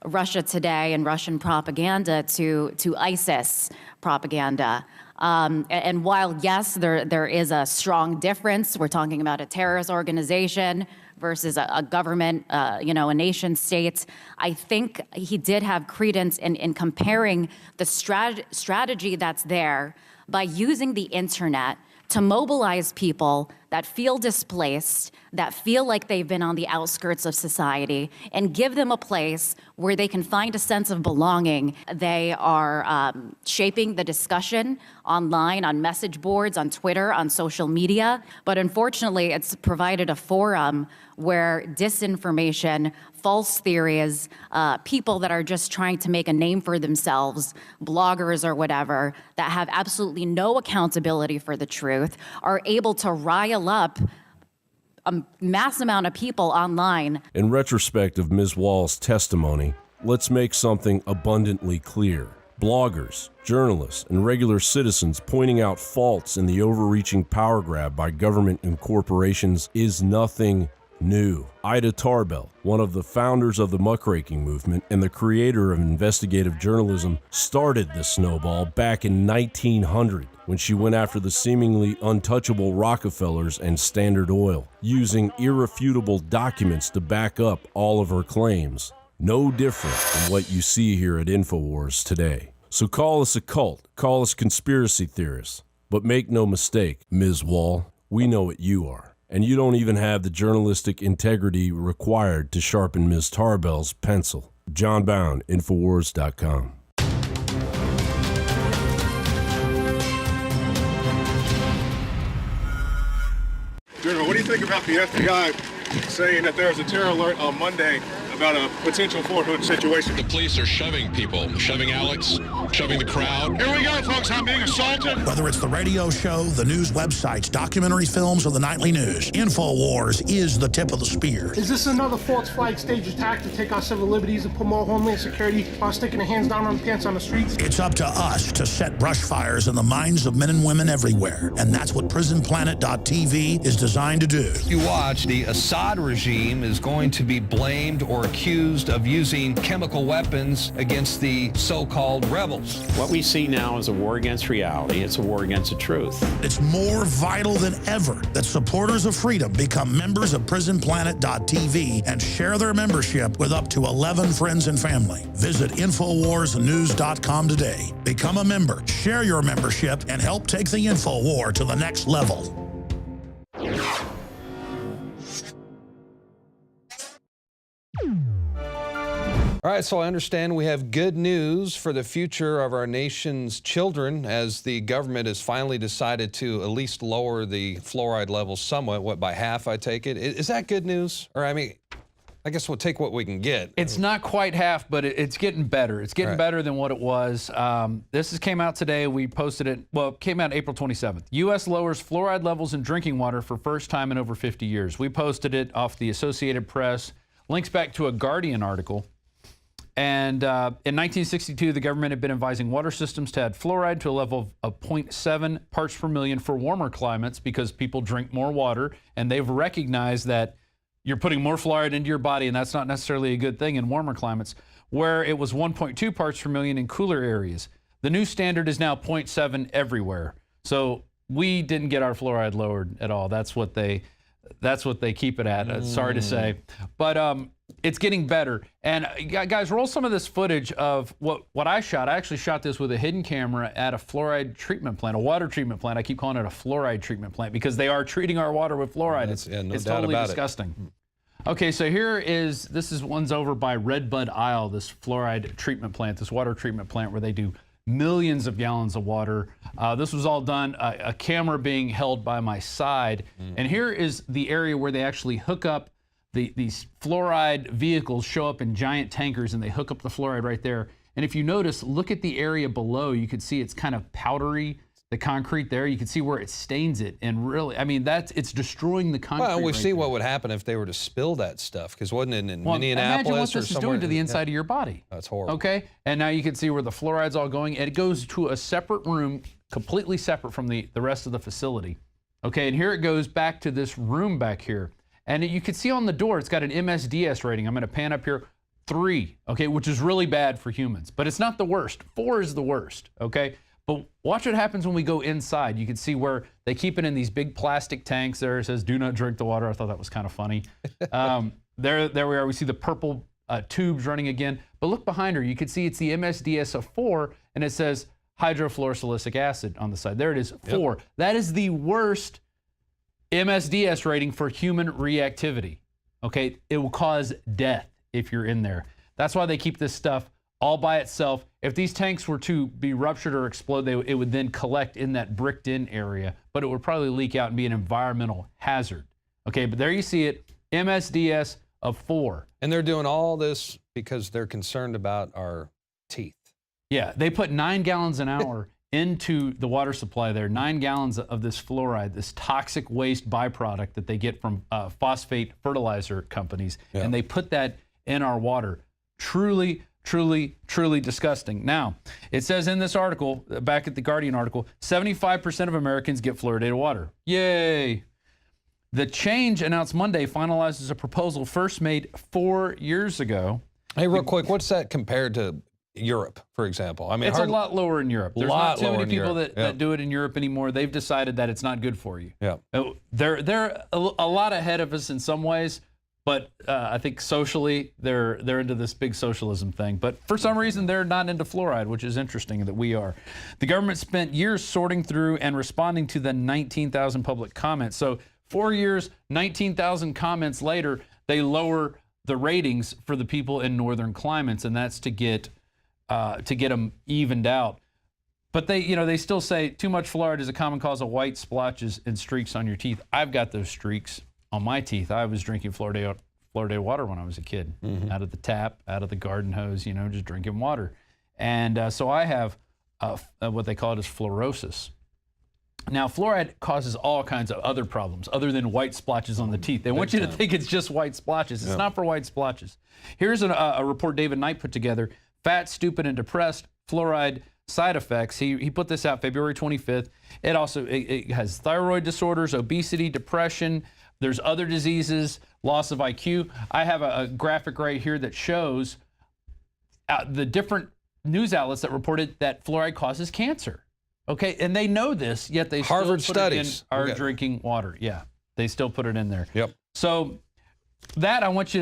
Russia Today and Russian propaganda to ISIS propaganda. And while, yes, there is a strong difference, we're talking about a terrorist organization versus a government, a nation state, I think he did have credence in comparing the strategy that's there by using the internet to mobilize people that feel displaced, that feel like they've been on the outskirts of society, and give them a place where they can find a sense of belonging. They are shaping the discussion online, on message boards, on Twitter, on social media. But unfortunately, it's provided a forum where disinformation, false theories, people that are just trying to make a name for themselves, bloggers or whatever, that have absolutely no accountability for the truth, are able to rile up a mass amount of people online. In retrospect of Ms. Wall's testimony, let's make something abundantly clear. Bloggers, journalists, and regular citizens pointing out faults in the overreaching power grab by government and corporations is nothing new. Ida Tarbell, one of the founders of the muckraking movement and the creator of investigative journalism, started the snowball back in 1900 when she went after the seemingly untouchable Rockefellers and Standard Oil, using irrefutable documents to back up all of her claims. No different than what you see here at InfoWars today. So call us a cult, call us conspiracy theorists, but make no mistake, Ms. Wahl, we know what you are. And you don't even have the journalistic integrity required to sharpen Ms. Tarbell's pencil. John Bound, InfoWars.com. General, what do you think about the FBI saying that there was a terror alert on Monday about a potential Fort Hood situation? The police are shoving people, shoving Alex, shoving the crowd. Here we go, folks. I'm being assaulted. Whether it's the radio show, the news websites, documentary films, or the nightly news, InfoWars is the tip of the spear. Is this another false flag stage attack to take our civil liberties and put more homeland security while sticking their hands down on the pants on the streets? It's up to us to set brush fires in the minds of men and women everywhere. And that's what PrisonPlanet.tv is designed to do. You watch, the Assad regime is going to be blamed or accused of using chemical weapons against the so-called rebels. What we see now is a war against reality. It's a war against the truth. It's more vital than ever that supporters of freedom become members of PrisonPlanet.tv and share their membership with up to 11 friends and family. Visit InfoWarsNews.com today. The Become a member, share your membership, and help take the info war to the next level. All right, so I understand we have good news for the future of our nation's children as the government has finally decided to at least lower the fluoride levels somewhat, by half, I take it. Is that good news? Or, I mean, I guess we'll take what we can get. It's not quite half, but it's getting better. It's getting better than what it was. Came out today. We posted it. Well, it came out April 27th. U.S. lowers fluoride levels in drinking water for first time in over 50 years. We posted it off the Associated Press. Links back to a Guardian article. And in 1962, the government had been advising water systems to add fluoride to a level of 0.7 parts per million for warmer climates because people drink more water, and they've recognized that you're putting more fluoride into your body, and that's not necessarily a good thing in warmer climates, where it was 1.2 parts per million in cooler areas. The new standard is now 0.7 everywhere. So we didn't get our fluoride lowered at all. That's what they keep it at. Sorry to say, but it's getting better. And guys, roll some of this footage of what I shot. I actually shot this with a hidden camera at a fluoride treatment plant, a water treatment plant. I keep calling it a fluoride treatment plant because they are treating our water with fluoride. It's totally disgusting. Okay, so this one's over by Redbud Isle, this fluoride treatment plant, this water treatment plant where they do millions of gallons of water. This was all done, a camera being held by my side. And here is the area where they actually hook up these fluoride vehicles, show up in giant tankers, and they hook up the fluoride right there. And if you notice, look at the area below. You can see it's kind of powdery, the concrete there. You can see where it stains it. And really, I mean, it's destroying the concrete. Well, we see what would happen if they were to spill that stuff, because wasn't it in Minneapolis imagine what or this is somewhere? doing to the inside of your body. That's horrible. Okay, and now you can see where the fluoride's all going. And it goes to a separate room, completely separate from the rest of the facility. Okay, and here it goes back to this room back here. And you can see on the door, it's got an MSDS rating. I'm going to pan up here, 3, okay, which is really bad for humans. But it's not the worst. 4 is the worst, okay? But watch what happens when we go inside. You can see where they keep it in these big plastic tanks there. It says, do not drink the water. I thought that was kind of funny. There we are. We see the purple tubes running again. But look behind her. You can see it's the MSDS of 4, and it says hydrofluorosilicic acid on the side. There it is, 4. Yep. That is the worst MSDS rating for human reactivity. Okay, it will cause death if you're in there. That's why they keep this stuff all by itself. If these tanks were to be ruptured or explode, it would then collect in that bricked in area, but it would probably leak out and be an environmental hazard. Okay, but there you see it, MSDS of 4. And they're doing all this because they're concerned about our teeth. Yeah, they put 9 gallons an hour into the water supply there, 9 gallons of this fluoride, this toxic waste byproduct that they get from phosphate fertilizer companies, and they put that in our water. Truly, truly, truly disgusting. Now, it says in this article, back at the Guardian article, 75% of Americans get fluoridated water. Yay! The change announced Monday finalizes a proposal first made 4 years ago. Hey, real quick, what's that compared to Europe, for example? I mean, it's a lot lower in Europe. There's not too many people that do it in Europe anymore. They've decided that it's not good for you. Yeah, they're a lot ahead of us in some ways, but I think socially they're into this big socialism thing. But for some reason they're not into fluoride, which is interesting that we are. The government spent years sorting through and responding to the 19,000 public comments. So 4 years, 19,000 comments later, they lower the ratings for the people in northern climates, and that's to get them evened out. But they still say too much fluoride is a common cause of white splotches and streaks on your teeth. I've got those streaks on my teeth. I was drinking fluoridated water when I was a kid, out of the tap, out of the garden hose, just drinking water. And so I have what they call it is fluorosis. Now, fluoride causes all kinds of other problems other than white splotches on the teeth. They want you to think it's just white splotches. It's not for white splotches. Here's a report David Knight put together. Fat, stupid, and depressed, fluoride side effects. He put this out February 25th. It has thyroid disorders, obesity, depression. There's other diseases, loss of IQ. I have a graphic right here that shows the different news outlets that reported that fluoride causes cancer. Okay, and they know this, yet they Harvard still put studies. it in our drinking water. Yeah, they still put it in there. Yep. So that I want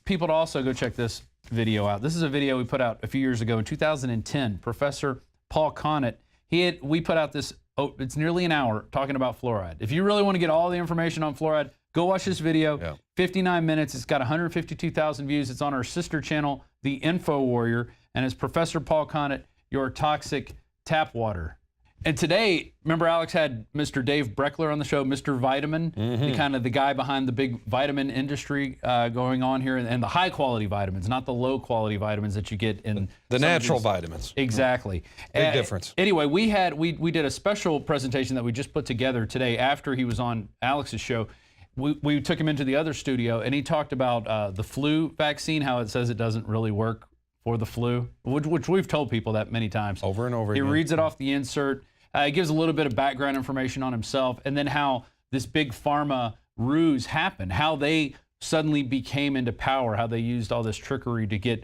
people to also go check this video out. This is a video we put out a few years ago in 2010. Professor Paul Connett. We put out this, it's nearly an hour talking about fluoride. If you really want to get all the information on fluoride, go watch this video. 59 minutes. It's got 152,000 views. It's on our sister channel, The Info Warrior, and it's Professor Paul Connett, your toxic tap water. And today, remember Alex had Mr. Dave Breckler on the show, Mr. Vitamin, the guy behind the big vitamin industry going on here, and the high quality vitamins, not the low quality vitamins that you get in the natural vitamins. Exactly. Big difference. Anyway, we did a special presentation that we just put together today after he was on Alex's show. We took him into the other studio, and he talked about the flu vaccine, how it says it doesn't really work for the flu, which we've told people that many times. Over and over again. He reads it off the insert. He gives a little bit of background information on himself, and then how this big pharma ruse happened, how they suddenly became into power, how they used all this trickery to get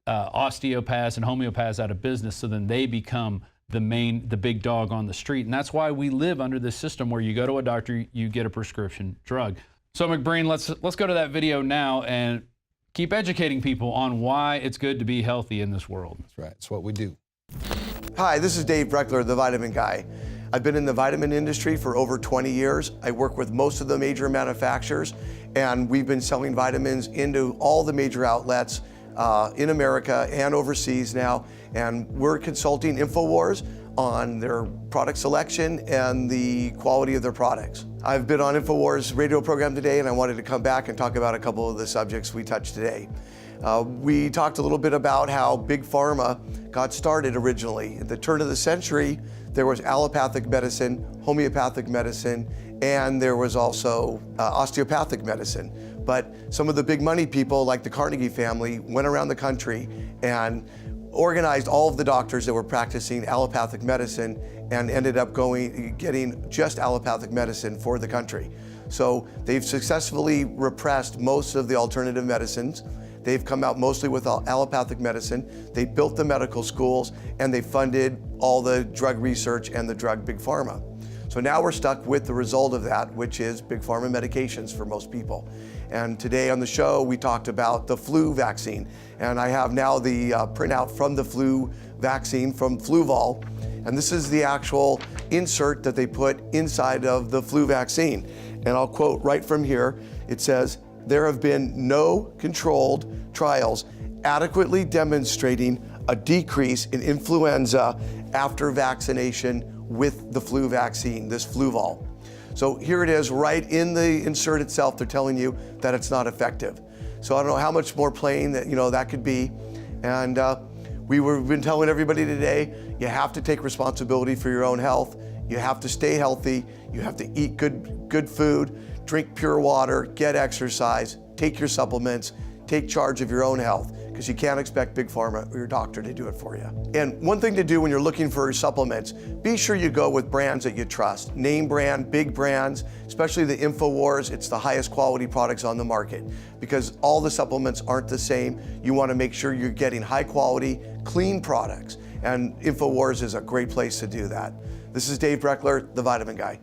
osteopaths and homeopaths out of business, so then they become the big dog on the street. And that's why we live under this system where you go to a doctor, you get a prescription drug. So McBreen, let's go to that video now and keep educating people on why it's good to be healthy in this world. That's right. It's what we do. Hi, this is Dave Breckler, the Vitamin Guy. I've been in the vitamin industry for over 20 years. I work with most of the major manufacturers, and we've been selling vitamins into all the major outlets in America and overseas now. And we're consulting InfoWars on their product selection and the quality of their products. I've been on InfoWars radio program today, and I wanted to come back and talk about a couple of the subjects we touched today. We talked a little bit about how Big Pharma got started originally. At the turn of the century, there was allopathic medicine, homeopathic medicine, and there was also osteopathic medicine. But some of the big money people, like the Carnegie family, went around the country and organized all of the doctors that were practicing allopathic medicine and ended up getting just allopathic medicine for the country. So they've successfully repressed most of the alternative medicines. They've come out mostly with allopathic medicine. They built the medical schools, and they funded all the drug research and the drug Big Pharma. So now we're stuck with the result of that, which is Big Pharma medications for most people. And today on the show, we talked about the flu vaccine. And I have now the printout from the flu vaccine from Fluval. And this is the actual insert that they put inside of the flu vaccine. And I'll quote right from here. It says, "There have been no controlled trials adequately demonstrating a decrease in influenza after vaccination with the flu vaccine, this Fluval." So here it is right in the insert itself. They're telling you that it's not effective. So I don't know how much more plain that that could be. And we've been telling everybody today, you have to take responsibility for your own health. You have to stay healthy. You have to eat good food, drink pure water, get exercise, take your supplements, take charge of your own health, because you can't expect Big Pharma or your doctor to do it for you. And one thing to do when you're looking for supplements, be sure you go with brands that you trust. Name brand, big brands, especially the InfoWars. It's the highest quality products on the market, because all the supplements aren't the same. You want to make sure you're getting high quality, clean products. And InfoWars is a great place to do that. This is Dave Breckler, the Vitamin Guy.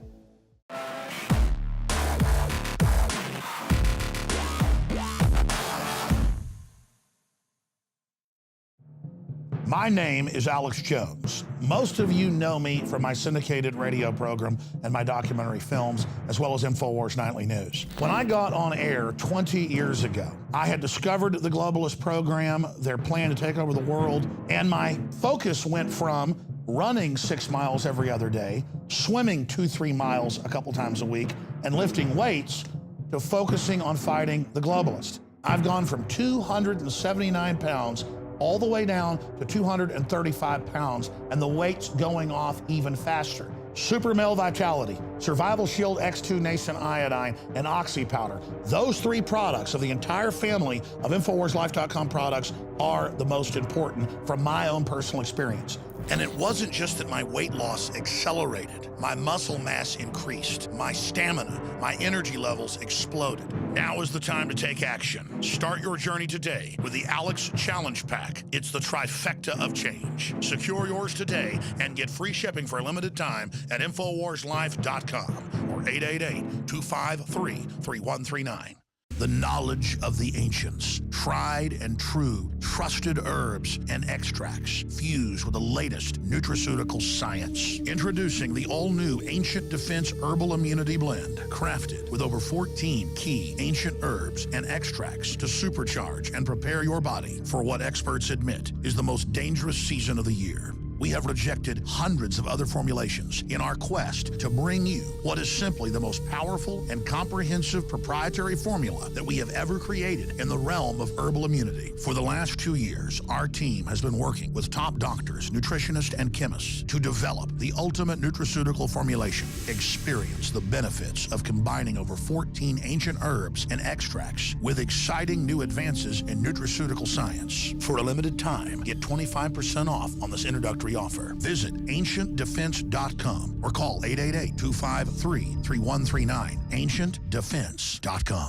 My name is Alex Jones. Most of you know me from my syndicated radio program and my documentary films, as well as InfoWars Nightly News. When I got on air 20 years ago, I had discovered the globalist program, their plan to take over the world, and my focus went from running 6 miles every other day, swimming 2-3 miles a couple times a week, and lifting weights, to focusing on fighting the globalists. I've gone from 279 pounds all the way down to 235 pounds, and the weight's going off even faster. Super Male Vitality, Survival Shield X2 Nascent Iodine, and Oxy Powder. Those 3 products of the entire family of InfoWarsLife.com products are the most important from my own personal experience. And it wasn't just that my weight loss accelerated. My muscle mass increased. My stamina, my energy levels exploded. Now is the time to take action. Start your journey today with the Alex Challenge Pack. It's the trifecta of change. Secure yours today and get free shipping for a limited time at InfoWarsLife.com or 888-253-3139. the knowledge of the ancients, tried and true, trusted herbs and extracts fused with the latest nutraceutical science. Introducing the all-new Ancient Defense Herbal Immunity Blend, crafted with over 14 key ancient herbs and extracts to supercharge and prepare your body for what experts admit is the most dangerous season of the year. We have rejected hundreds of other formulations in our quest to bring you what is simply the most powerful and comprehensive proprietary formula that we have ever created in the realm of herbal immunity. For the last 2 years, our team has been working with top doctors, nutritionists, and chemists to develop the ultimate nutraceutical formulation. Experience the benefits of combining over 14 ancient herbs and extracts with exciting new advances in nutraceutical science. For a limited time, get 25% off on this introductory offer. Visit ancientdefense.com or call 888-253-3139. ancientdefense.com.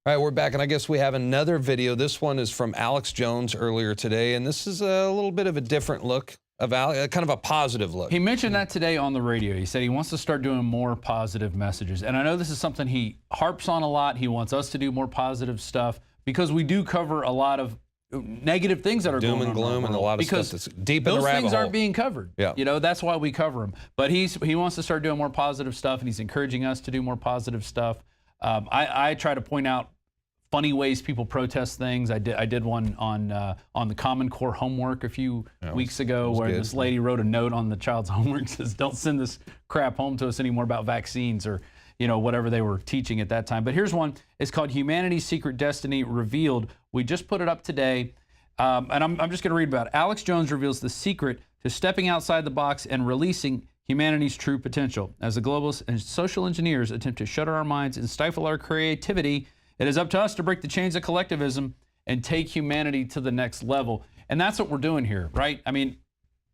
All right, we're back, and I guess we have another video. This one is from Alex Jones earlier today, and this is a little bit of a different look of kind of a positive look. He mentioned that today on the radio. He said he wants to start doing more positive messages. And I know this is something he harps on a lot. He wants us to do more positive stuff because we do cover a lot of negative things that are going on. Doom and gloom and a lot of stuff that's deep in the rabbit hole. Those things aren't being covered. Yeah. You know, that's why we cover them. But he wants to start doing more positive stuff, and he's encouraging us to do more positive stuff. I try to point out funny ways people protest things. I did one on the Common Core homework a few weeks ago where this lady wrote a note on the child's homework that says, "Don't send this crap home to us anymore about vaccines," or whatever they were teaching at that time. But here's one. It's called Humanity's Secret Destiny Revealed. We just put it up today. And I'm just going to read about it. Alex Jones reveals the secret to stepping outside the box and releasing humanity's true potential. As the globalists and social engineers attempt to shutter our minds and stifle our creativity, it is up to us to break the chains of collectivism and take humanity to the next level. And that's what we're doing here, right? I mean,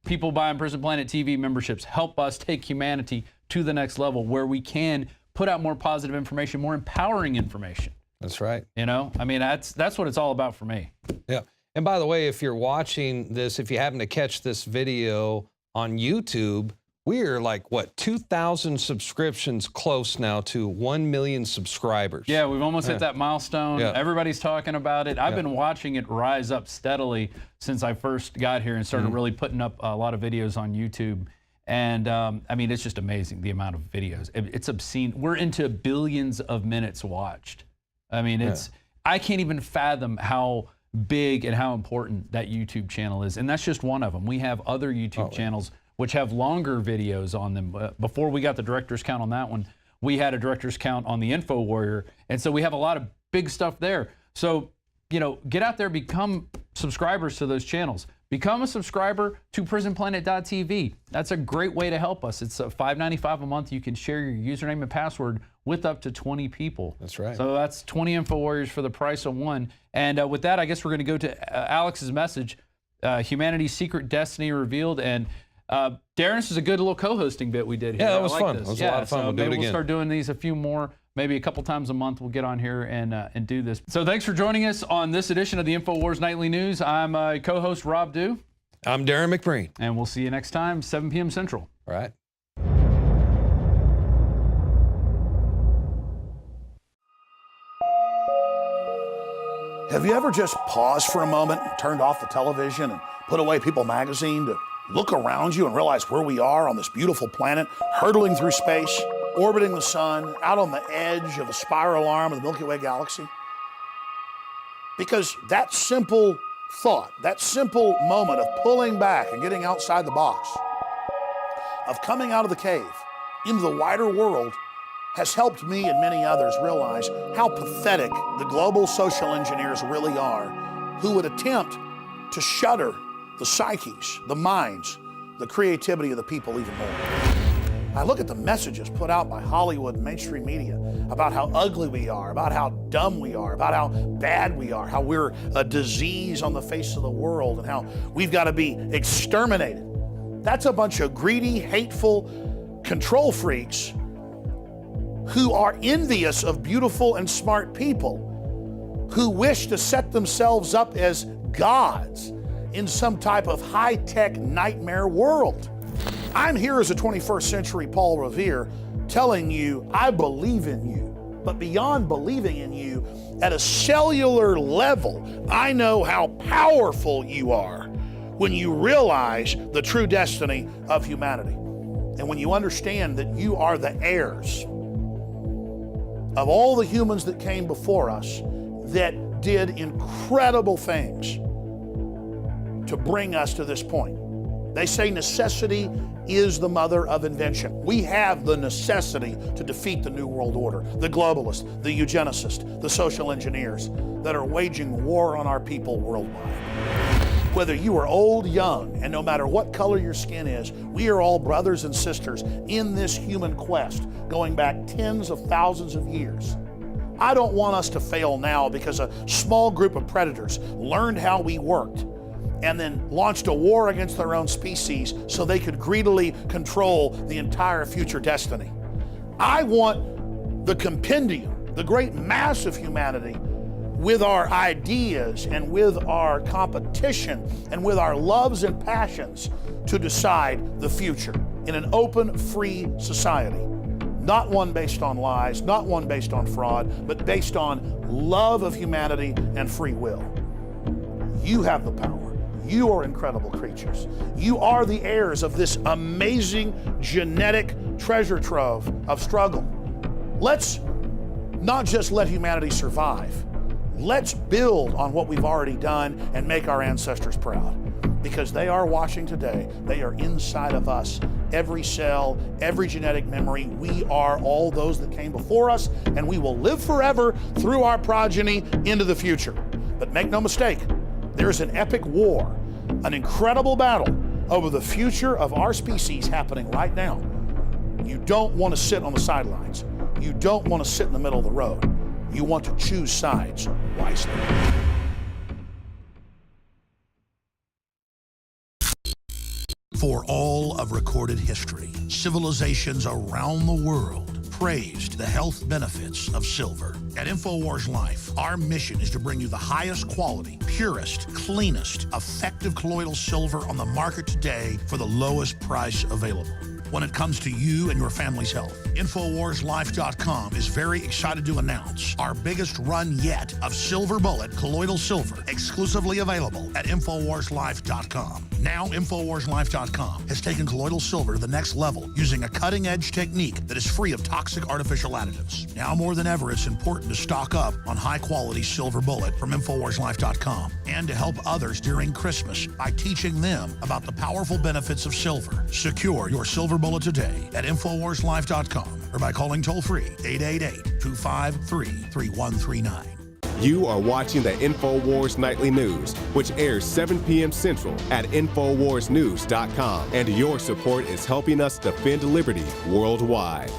people buying Prison Planet TV memberships help us take humanity to the next level where we can put out more positive information, more empowering information. That's right. I mean, that's what it's all about for me. Yeah. And by the way, if you're watching this, if you happen to catch this video on YouTube, we're like, 2,000 subscriptions close now to 1 million subscribers. Yeah, we've almost hit that milestone. Yeah. Everybody's talking about it. I've been watching it rise up steadily since I first got here and started really putting up a lot of videos on YouTube. And I mean, it's just amazing, the amount of videos. It's obscene. We're into billions of minutes watched. I mean, I can't even fathom how big and how important that YouTube channel is. And that's just one of them. We have other YouTube channels which have longer videos on them. Before we got the director's count on that one, we had a director's count on the Info Warrior. And so we have a lot of big stuff there. So, get out there, become subscribers to those channels. Become a subscriber to prisonplanet.tv. That's a great way to help us. It's $5.95 a month. You can share your username and password with up to 20 people. That's right. So that's 20 Info Warriors for the price of one. And with that, I guess we're going to go to Alex's message, Humanity's Secret Destiny Revealed. And Darren, this is a good little co-hosting bit we did here. Yeah, that was fun. It was a lot of fun. So we'll do it again. We'll start doing these a few more, maybe a couple times a month. We'll get on here and do this. So thanks for joining us on this edition of the InfoWars Nightly News. I'm co-host Rob Dew. I'm Darren McBreen. And we'll see you next time, 7 p.m. Central. All right. Have you ever just paused for a moment and turned off the television and put away People magazine to look around you and realize where we are on this beautiful planet, hurtling through space, orbiting the sun, out on the edge of the spiral arm of the Milky Way galaxy? Because that simple thought, that simple moment of pulling back and getting outside the box, of coming out of the cave into the wider world, has helped me and many others realize how pathetic the global social engineers really are, who would attempt to shutter the psyches, the minds, the creativity of the people even more. I look at the messages put out by Hollywood and mainstream media about how ugly we are, about how dumb we are, about how bad we are, how we're a disease on the face of the world, and how we've got to be exterminated. That's a bunch of greedy, hateful control freaks who are envious of beautiful and smart people, who wish to set themselves up as gods in some type of high-tech nightmare world. I'm here as a 21st century Paul Revere telling you I believe in you. But beyond believing in you, at a cellular level, I know how powerful you are when you realize the true destiny of humanity. And when you understand that you are the heirs of all the humans that came before us that did incredible things to bring us to this point. They say necessity is the mother of invention. We have the necessity to defeat the New World Order, the globalists, the eugenicists, the social engineers that are waging war on our people worldwide. Whether you are old, young, and no matter what color your skin is, we are all brothers and sisters in this human quest going back tens of thousands of years. I don't want us to fail now because a small group of predators learned how we worked and then launched a war against their own species so they could greedily control the entire future destiny. I want the compendium, the great mass of humanity, with our ideas and with our competition and with our loves and passions to decide the future in an open, free society. Not one based on lies, not one based on fraud, but based on love of humanity and free will. You have the power. You are incredible creatures. You are the heirs of this amazing genetic treasure trove of struggle. Let's not just let humanity survive. Let's build on what we've already done and make our ancestors proud. Because they are watching today. They are inside of us. Every cell, every genetic memory. We are all those that came before us, and we will live forever through our progeny into the future. But make no mistake, there is an epic war, an incredible battle over the future of our species happening right now. You don't want to sit on the sidelines. You don't want to sit in the middle of the road. You want to choose sides wisely. For all of recorded history, civilizations around the world praised the health benefits of silver. At InfoWars Life, our mission is to bring you the highest quality, purest, cleanest, effective colloidal silver on the market today for the lowest price available. When it comes to you and your family's health, InfoWarsLife.com is very excited to announce our biggest run yet of Silver Bullet colloidal silver, exclusively available at InfoWarsLife.com. Now, InfoWarsLife.com has taken colloidal silver to the next level using a cutting-edge technique that is free of toxic artificial additives. Now more than ever, it's important to stock up on high-quality Silver Bullet from InfoWarsLife.com and to help others during Christmas by teaching them about the powerful benefits of silver. Secure your Silver Bullet today at InfoWarsLife.com or by calling toll-free 888-253-3139. You are watching the InfoWars Nightly News, which airs 7 p.m. Central at InfoWarsNews.com. And your support is helping us defend liberty worldwide.